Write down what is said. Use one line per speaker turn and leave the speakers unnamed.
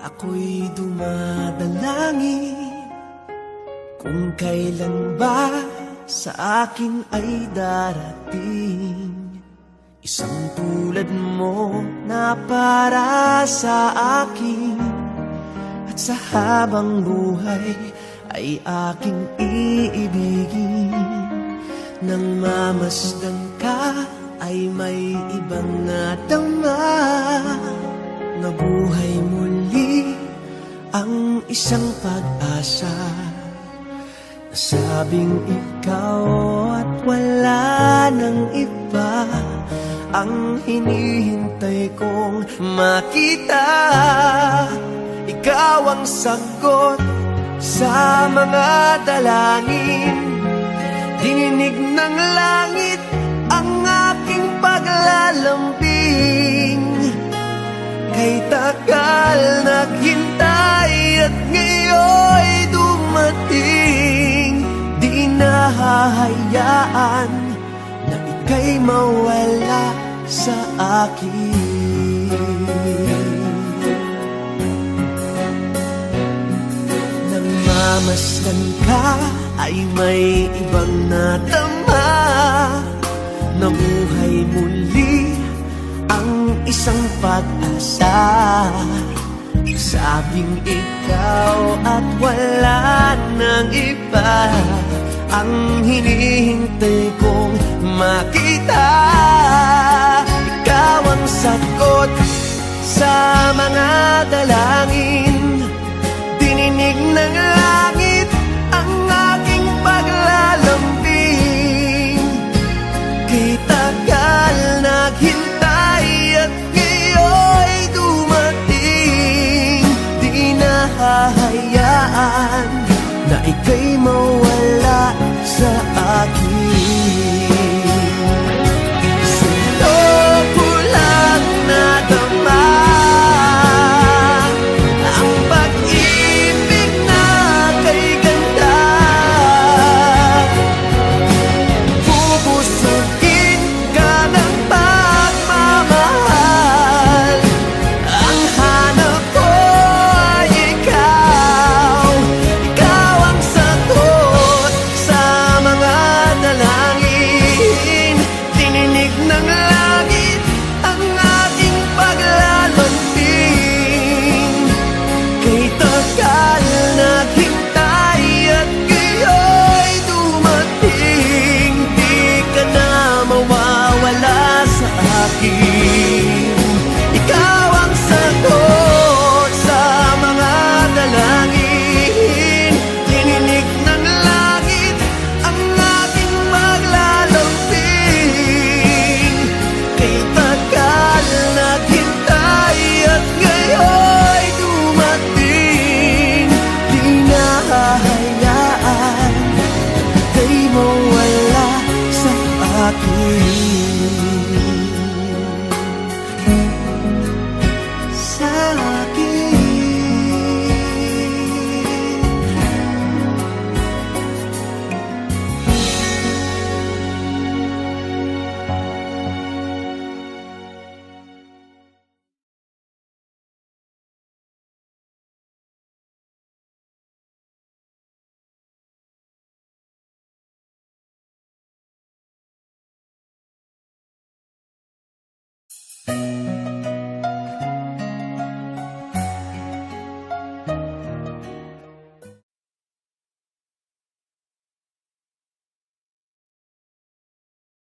Ako'y dumadalangin kung kailan ba sa akin ay darating isang tulad mo na para sa akin. At sa habang buhay ay aking iibigin. Nang mamasdan ka ay may ibang nadama, nabuhay muli ang isang pag-asa. Nasabing ikaw at wala nang iba ang hinihintay kong makita. Ikaw ang sagot sa mga dalangin, dininig ng langit ang aking paglalambing. Kay tagal naghintay at ngayon'y dumating. Di nahahayaan na ika'y mawala sa akin. Nang mamasdan ka ay may ibang nadama, nabuhay muli ang isang pag-asa. Sabing ikaw at wala nang iba ang hinihintay kong makita. Ikaw ang sagot sa mga dalangin, dininig ng langit ang aking paglalambing. Kay tagal naghintay at ngayon'y dumating. Di nahahayaan na ika'y mawala sa akin.